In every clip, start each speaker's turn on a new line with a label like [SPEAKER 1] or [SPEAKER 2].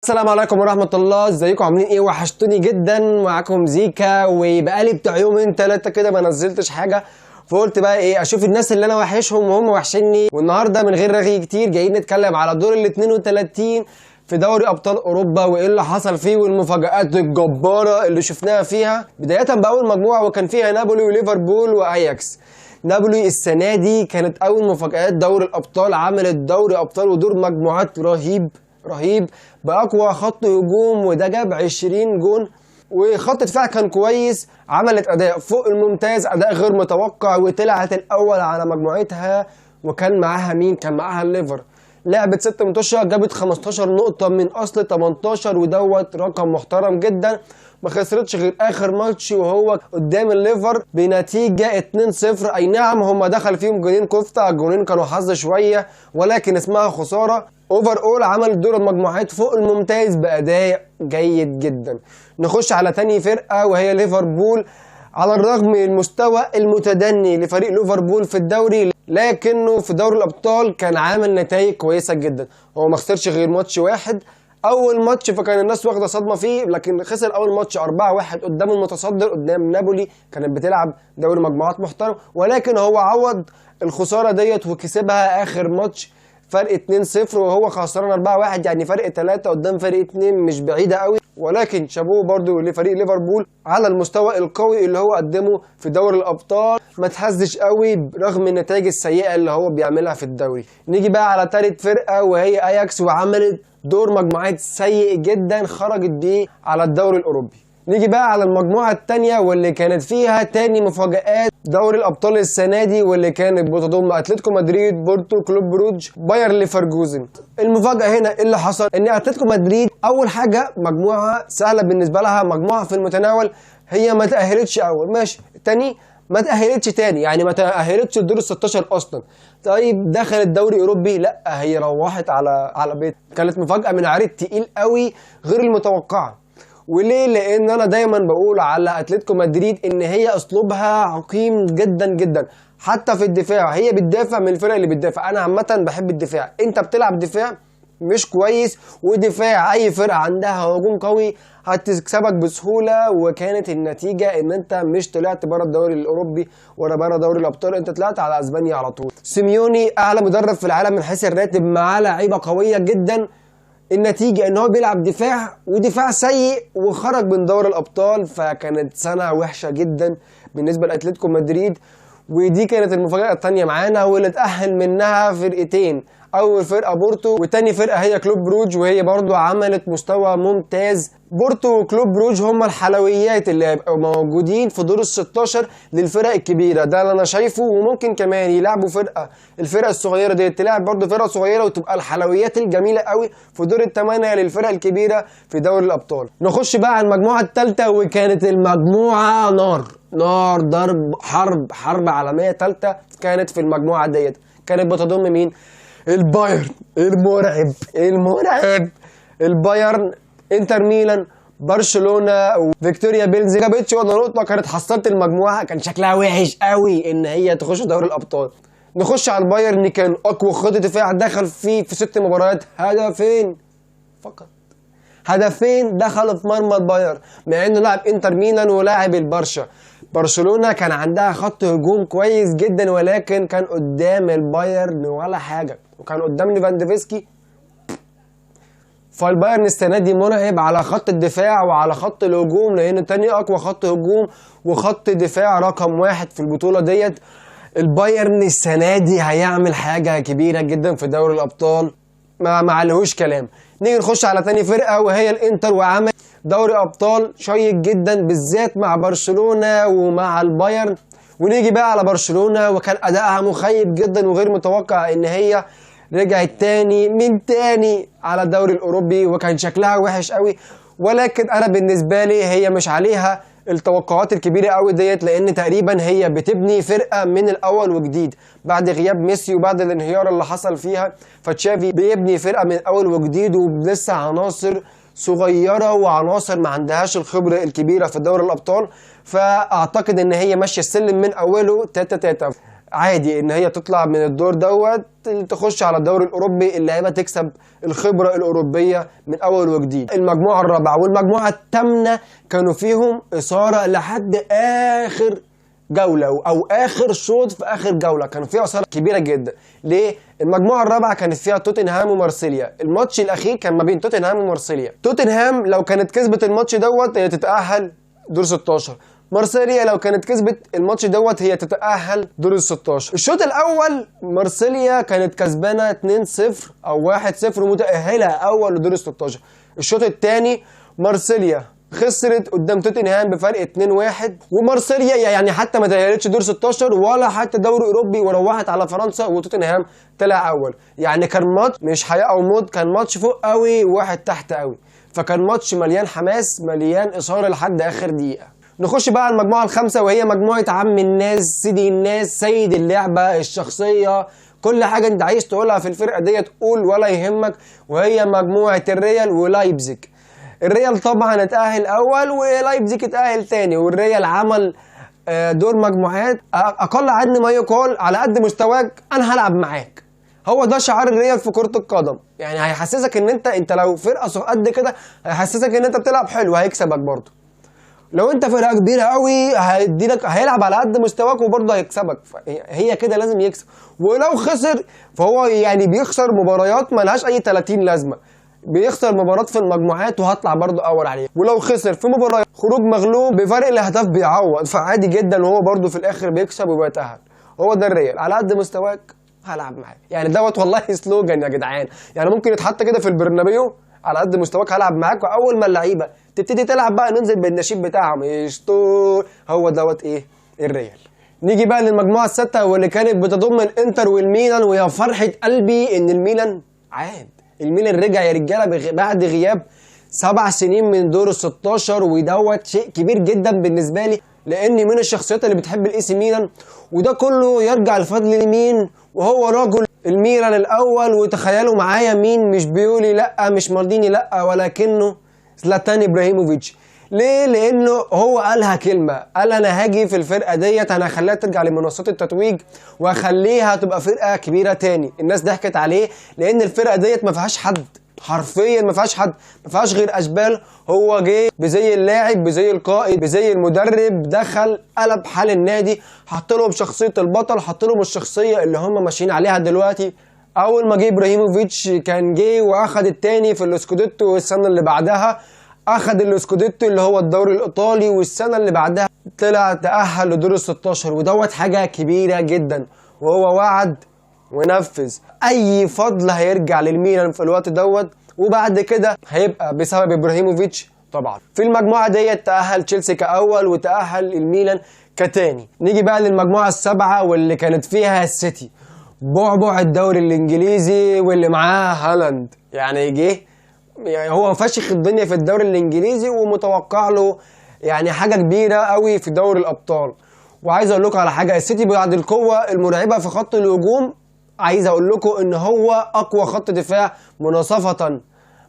[SPEAKER 1] السلام عليكم ورحمة الله، ازيكم عاملين ايه؟ وحشتوني جدا. معاكم زيكا، وبقالي بتاع يومين تلاتة كده ما نزلتش حاجة، فقلت بقى ايه اشوف الناس اللي انا وحشهم وهم وحشني. والنهارده من غير رغي كتير جايين نتكلم على دور ال 32 في دوري ابطال اوروبا وايه اللي حصل فيه والمفاجآت الجبارة اللي شفناها فيها. بداية باول مجموعة وكان فيها نابولي وليفربول واياكس. نابولي السنة دي كانت اول مفاجآت دوري الابطال، عملت دوري ابطال ودور مجموعات رهيب باقوى خط هجوم، وده جاب 20 جون. وخط دفاع كان كويس، عملت اداء فوق الممتاز، اداء غير متوقع، وطلعت الاول على مجموعتها. وكان معاها مين؟ كان معاها الليفر. لعبت 6 ماتشات، جابت 15 نقطة من اصل 18، ودوت رقم محترم جدا. ما خسرتش غير اخر ماتش وهو قدام الليفر بنتيجة 2-0. اي نعم هما دخل فيهم جونين كفتة، الجونين كانوا حظ شوية، ولكن اسمها خسارة. اوفر اول عمل دور المجموعات فوق الممتاز باداء جيد جدا. نخش على تاني فرقه وهي ليفربول. على الرغم من المستوى المتدني لفريق ليفربول في الدوري، لكنه في دوري الابطال كان عامل نتائج كويسه جدا. هو ما خسرش غير ماتش واحد، اول ماتش، فكان الناس واخده صدمه فيه، لكن خسر اول ماتش 4-1 قدام المتصدر قدام نابولي، كانت بتلعب دوري مجموعات محترم، ولكن هو عوض الخساره ديت وكسبها اخر ماتش فرق 2-0، وهو خسران 4-1، يعني فرق 3 قدام فرق 2 مش بعيده قوي. ولكن شابوه برضو لفريق ليفربول على المستوى القوي اللي هو قدمه في دوري الابطال، ما تهزش قوي رغم النتائج السيئه اللي هو بيعملها في الدوري. نيجي بقى على ثالث فرقه وهي اياكس، وعملت دور مجموعات سيء جدا، خرجت بيه على الدوري الاوروبي. نيجي بقى على المجموعة التانية واللي كانت فيها تاني مفاجآت دوري الأبطال السنة دي، واللي كانت بتضم أتلتيكو مدريد، بورتو، كلوب بروج، باير ليفركوزن. المفاجأة هنا اللي حصل إن أتلتيكو مدريد أول حاجة مجموعة سهلة بالنسبة لها، مجموعة في المتناول، هي ما تأهلتش أول، ماشي. تاني ما تأهلتش تاني، يعني ما تأهلتش الدور ال 16 أصلا. طيب دخلت دوري أوروبي، لا هي روحت على بيت. كانت مفاجأة من عرض تقيل قوي غير المتوقعة. وليه؟ لان انا دايما بقول على اتلتيكو مدريد ان هي اسلوبها عقيم جدا جدا، حتى في الدفاع هي بتدافع من الفرق اللي بتدافع. انا عامه بحب الدفاع، انت بتلعب دفاع مش كويس، ودفاع اي فرقه عندها هجوم قوي هتكسبك بسهوله. وكانت النتيجه ان انت مش طلعت بره الدوري الاوروبي ولا بره دوري الابطال، انت طلعت على اسبانيا على طول. سيميوني اعلى مدرب في العالم من حيث الراتب، معاه لعيبه قويه جدا، النتيجة ان هو بيلعب دفاع ودفاع سيء وخرج من دوري الابطال. فكانت سنة وحشة جدا بالنسبة لاتلتيكو مدريد. ودي كانت المفاجأة التانية معانا، واللي اتأهل منها فرقتين، اول فرقة بورتو وتاني فرقة هي كلوب بروج، وهي برضو عملت مستوى ممتاز. بورتو وكلوب بروج هم الحلويات اللي هيبقوا موجودين في دور ال 16 للفرق الكبيرة، ده اللي انا شايفه. وممكن كمان يلعبوا الفرق الصغيرة دي تلعب برضو فرقة صغيرة، وتبقى الحلويات الجميلة قوي في دور الثمانية للفرق الكبيرة في دوري الابطال. نخش بقى على المجموعة الثالثة، وكانت المجموعة نار ضرب، حرب عالمية ثالثة كانت في المجموعة ديت. كانت بتضم مين؟ البايرن المرعب، البايرن، انتر ميلان، برشلونة، وفيكتوريا بيلز. جابتش ولا نقطة، كانت حصلت المجموعة، كان شكلها وحش قوي ان هي تخش دوري الابطال. نخش على البايرن، كان اقوى خط دفاع، دخل فيه في 6 مباريات هدفين فقط، هدفين دخلوا في مرمى البايرن، مع انه لاعب انتر ميلان ولاعب البرشا. برشلونة كان عندها خط هجوم كويس جدا، ولكن كان قدام البايرن ولا حاجة، وكان قدام ليفاندوفسكي. فالبايرن السنة دي مرعب على خط الدفاع وعلى خط الهجوم، لأنه تاني أقوى خط هجوم وخط دفاع رقم 1 في البطولة ديت. البايرن السنة دي هيعمل حاجة كبيرة جدا في دوري الأبطال، ما عليهوش كلام. نيجي نخش على تاني فرقة وهي الانتر، وعمل دوري ابطال شيق جدا بالذات مع برشلونة ومع البايرن. ونيجي بقى على برشلونة، وكان ادائها مخيب جدا وغير متوقع ان هي رجعت تاني على الدوري الاوروبي، وكان شكلها وحش قوي. ولكن انا بالنسبة لي هي مش عليها التوقعات الكبيرة قوي ديت، لان تقريبا هي بتبني فرقة من الاول وجديد بعد غياب ميسي وبعد الانهيار اللي حصل فيها. فتشافي بيبني فرقة من الاول وجديد، ولسه عناصر صغيرة وعناصر ما عندهاش الخبرة الكبيرة في دوري الابطال. فاعتقد ان هي ماشية السلم من اوله تاتا. عادي ان هي تطلع من الدور دوت تخش على الدوري الاوروبي، اللعيبه تكسب الخبره الاوروبيه من اول وجديد. المجموعه الرابعه والمجموعه الثامنه كانوا فيهم اثاره لحد اخر جوله او اخر شوط في اخر جوله، كانوا فيها اثاره كبيره جدا. ليه؟ المجموعه الرابعه كانت فيها توتنهام ومارسيليا، الماتش الاخير كان ما بين توتنهام ومارسيليا. توتنهام لو كانت كسبت الماتش دوت هي تتاهل دور 16، مارسيليا لو كانت كسبت الماتش دوت هي تتأهل دور ال 16. الشوط الأول مارسيليا كانت كسبانة 2-0 أو 1-0 ومتأهلة أول لدور ال 16. الشوط الثاني مارسيليا خسرت قدام توتنهام بفرق 2-1، ومارسيليا يعني حتى ما تأهلتش دور 16 ولا حتى دوري أوروبي، وروحت على فرنسا وتوتنهام طلع أول. يعني كان ماتش مش حياة أو موت، كان ماتش فوق قوي وواحد تحت قوي، فكان ماتش مليان حماس مليان إثارة لحد آخر دقيقة. نخش بقى على المجموعة الخامسة وهي مجموعة عم الناس، سيدي الناس، سيد اللعبة، الشخصية، كل حاجة انت عايز تقولها في الفرقة ديت قول ولا يهمك، وهي مجموعة الريال ولايبزيج. الريال طبعا اتأهل أول ولايبزيج اتأهل تاني، والريال عمل دور مجموعات أقل عدد ما يقال على قد مستواك أنا هلعب معاك. هو ده شعار الريال في كرة القدم، يعني هيحسسك ان انت لو فرقة قد كده هيحسسك ان انت بتلعب حلو، هيكسبك برضه. لو انت فرقه كبيره قوي هيلعب على قد مستواك وبرضه هيكسبك، هي كده لازم يكسب. ولو خسر فهو يعني بيخسر مباريات ملهاش اي 30 لازمه، بيخسر مباراه في المجموعات وهطلع برضه اول عليه، ولو خسر في مباراه خروج مغلوب بفرق الاهداف بيعوض، فعادي جدا وهو برضه في الاخر بيكسب وبيتاهل. هو ده الريال، على قد مستواك هلعب معاك. يعني دوت والله سلوجان يا جدعان، يعني ممكن يتحط كده في البرنابيو، على قد مستواك هلعب معاك، واول ما اللعيبه تبتدي تلعب بقى ننزل بالنشيد بتاعهم اشطور. هو دوت ايه الريال. نيجي بقى للمجموعه السادسه واللي كانت بتضم الانتر والميلان، ويا فرحه قلبي ان الميلان عاد، الميلان رجع يا رجاله بعد غياب 7 سنين من دور ال 16، ودوت شيء كبير جدا بالنسبه لي، لاني من الشخصيات اللي بتحب الاي سي ميلان، وده كله يرجع الفضل لمين؟ وهو رجل الميلان الاول. وتخيلوا معايا مين؟ مش بيولي لا، مش مالديني لا، ولكنه زلاتان ابراهيموفيتش. ليه؟ لانه هو قالها كلمه، قال انا هاجي في الفرقه ديت انا هخليها ترجع لمنصات التتويج وهخليها تبقى فرقه كبيره تاني. الناس ضحكت عليه لان الفرقه ديت ما فيهاش حد، حرفيا ما فيهاش حد، ما فيهاش غير اشبال. هو جه بزي اللاعب، بزي القائد، بزي المدرب، دخل قلب حال النادي، حط لهم شخصيه البطل، حط لهم الشخصيه اللي هم ماشيين عليها دلوقتي. اول ما جه ابراهيموفيتش كان جه واخد التاني في الاسكوديتو، والسنه اللي بعدها اخد الاسكوديتو اللي هو الدوري الايطالي، والسنه اللي بعدها طلع تاهل لدور ال 16، ودوت حاجه كبيره جدا. وهو وعد ونفذ، اي فضل هيرجع للميلان في الوقت دوت، وبعد كده هيبقى بسبب ابراهيموفيتش طبعا. في المجموعه ديت تاهل تشيلسي كاول وتاهل الميلان كتاني. نيجي بقى للمجموعه السابعه واللي كانت فيها السيتي، بعبع الدوري الانجليزي واللي معاه هالاند. يعني جه يعني هو فشخ الدنيا في الدوري الانجليزي، ومتوقع له يعني حاجه كبيره قوي في دوري الابطال. وعايز اقول لكم على حاجه، السيتي بعد القوه المرعبه في خط الهجوم، عايز اقول لكم ان هو اقوى خط دفاع مناصفه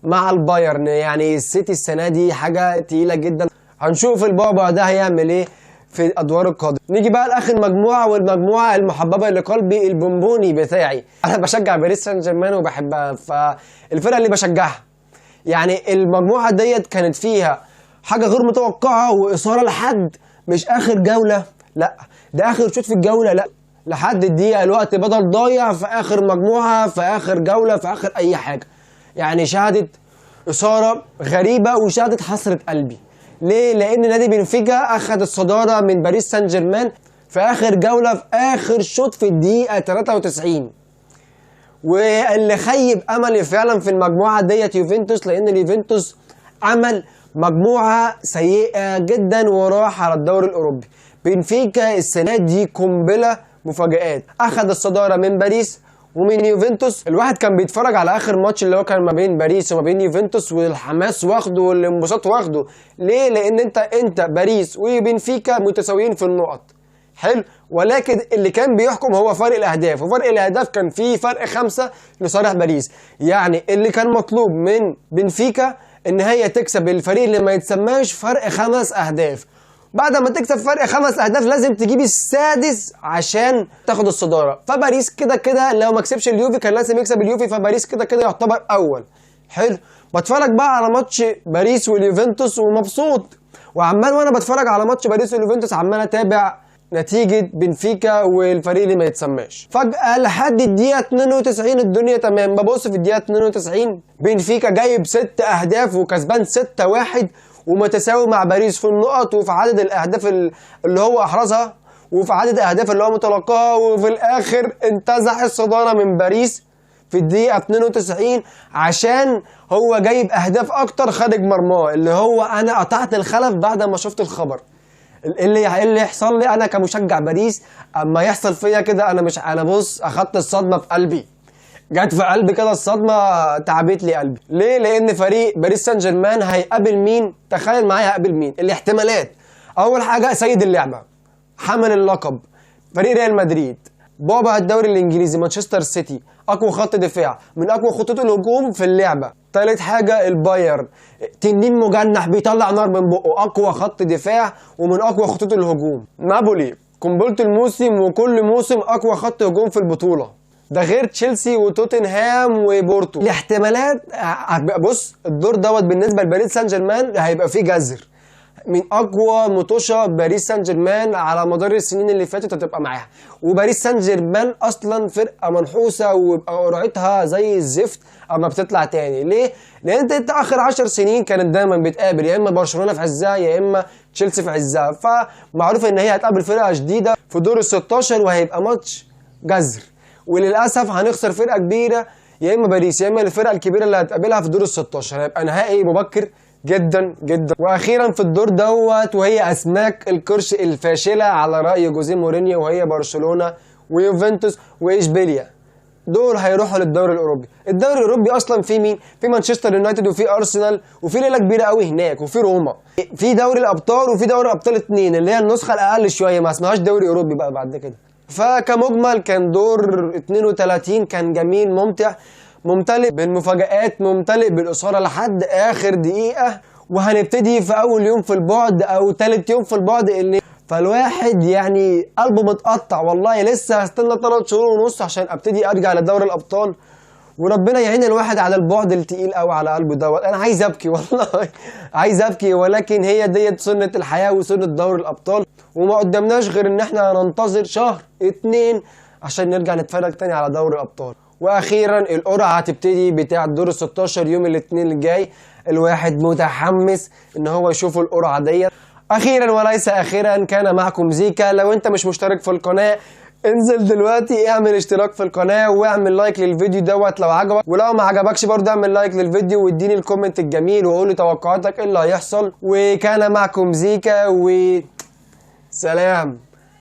[SPEAKER 1] مع البايرن. يعني السيتي السنه دي حاجه تقيله جدا، هنشوف البعبع ده هيعمل ايه في الادوار القادمه. نيجي بقى لاخر مجموعه، والمجموعه المحببه لقلبي البونبوني بتاعي. انا بشجع باريس سان جيرمان وبحبها، فالفرقه اللي بشجعها. يعني المجموعه ديت كانت فيها حاجه غير متوقعه واثاره لحد مش اخر جوله، لا ده اخر شوط في الجوله، لا لحد الدقيقه الوقت بدل ضايع في اخر مجموعه، في اخر جوله، في اخر اي حاجه. يعني شهدت اثاره غريبه وشهدت حسره قلبي. ليه؟ لان نادي بنفيكا اخذ الصداره من باريس سان جيرمان في اخر جوله، في اخر شوط في الدقيقه 93. واللي خيب املي فعلا في المجموعه ديت يوفنتوس، لان اليوفنتوس عمل مجموعه سيئه جدا وراح على الدوري الاوروبي. بنفيكا السنه دي قنبله مفاجآت، اخذ الصداره من باريس ومن يوفنتوس. الواحد كان بيتفرج على اخر ماتش اللي هو كان ما بين باريس وما بين يوفنتوس، والحماس واخده والانبساط واخده. ليه؟ لان انت باريس وبنفيكا متساويين في النقط، حلو، ولكن اللي كان بيحكم هو فرق الاهداف، وفرق الاهداف كان فيه فرق 5 لصالح باريس. يعني اللي كان مطلوب من بنفيكا ان هي تكسب الفريق اللي ما يتسماش فرق 5 اهداف، بعد ما تكسب فرق 5 اهداف لازم تجيب السادس عشان تاخد الصداره. فباريس كده كده لو ما كسبش اليوفي كان لازم يكسب اليوفي، فباريس كده كده يعتبر اول. حلو. بتفرج بقى على ماتش باريس واليوفنتوس ومبسوط، وعمال وانا بتفرج على ماتش باريس واليوفنتوس عمال اتابع نتيجة بنفيكا والفريق اللي ما يتسماش. فجأة لحد الدقيقة 92 الدنيا تمام، ببص في الدقيقة 92 بنفيكا جايب 6 أهداف وكسبان 6-1 ومتساوي مع باريس في النقط وفي عدد الأهداف اللي هو أحرزها وفي عدد الأهداف اللي هو متلقاها، وفي الآخر انتزع الصدارة من باريس في الدقيقة 92 عشان هو جايب أهداف أكتر خارج مرماه، اللي هو أنا قطعت الخلف بعد ما شفت الخبر. اللي يحصل لي انا كمشجع باريس اما يحصل فيا كده، انا بص اخدت الصدمه في قلبي، جت في قلبي كده الصدمه، تعبت لي قلبي. ليه؟ لان فريق باريس سان جيرمان هيقابل مين؟ تخيل معايا هيقابل مين الاحتمالات. اول حاجه سيد اللعبه حامل اللقب فريق ريال مدريد، بابا الدوري الانجليزي مانشستر سيتي، اقوى خط دفاع من اقوى خطوط الهجوم في اللعبه. تالت حاجه البايرن، تنين مجنح بيطلع نار من بقه، اقوى خط دفاع ومن اقوى خطوط الهجوم. نابولي قنبله الموسم وكل موسم اقوى خط هجوم في البطوله، ده غير تشيلسي وتوتنهام وبورتو. الاحتمالات بص الدور دوت بالنسبه لباريس سان جيرمان هيبقى فيه جذر من اقوى مطوشه باريس سان جيرمان على مدار السنين اللي فاتت هتبقى معاها. وباريس سان جيرمان اصلا فرقه منحوسه ويبقى قرعتها زي الزفت اما بتطلع تاني. ليه؟ لان انت اخر 10 سنين كانت دايما بتقابل يا اما برشلونه في عزها يا اما تشيلسي في عزها، فمعروف ان هي هتقابل فرقه جديده في دور ال 16 وهيبقى ماتش جذر. وللاسف هنخسر فرقه كبيره يا اما باريس يا اما الفرقه الكبيره اللي هتقابلها في دور ال 16، هيبقى نهائي مبكر جدا جدا. واخيرا في الدور دوت وهي اسماك القرش الفاشله على راي جوزيه مورينيو، وهي برشلونه ويوفنتوس واشبيليا، دول هيروحوا للدوري الاوروبي. الدوري الاوروبي اصلا في مين؟ في مانشستر يونايتد وفي ارسنال وفي ليله كبيره قوي هناك وفي روما. في دوري الابطال وفي دوري الابطال 2 اللي هي النسخه الاقل شويه ما اسمهاش دوري اوروبي بقى بعد كده. فكمجمل كان دور 32 كان جميل ممتع، ممتلئ بالمفاجآت، ممتلئ بالإثارة لحد آخر دقيقة. وهنبتدي في أول يوم في البعد أو تالت يوم في البعد، اللي فالواحد يعني قلبه متقطع والله. لسه هستنى 3 شهور ونص عشان أبتدي أرجع لدوري الأبطال، وربنا يعين الواحد على البعد التقيل أوي على قلبه دوت. أنا عايز أبكي والله عايز أبكي، ولكن هي ديت سنة الحياة وسنة دوري الأبطال، وما قدامناش غير إن إحنا ننتظر شهر 2 عشان نرجع نتفرج تاني على دوري الأبطال. واخيرا القرعه هتبتدي بتاع الدور ال 16 يوم الاثنين الجاي. الواحد متحمس ان هو يشوف القرعه ديت. اخيرا وليس اخيرا كان معكم زيكا. لو انت مش مشترك في القناه انزل دلوقتي اعمل اشتراك في القناه واعمل لايك للفيديو دوت لو عجبك، ولو ما عجبكش برضه اعمل لايك للفيديو واديني الكومنت الجميل وقول لي توقعاتك ايه اللي هيحصل. وكان معكم زيكا وسلام.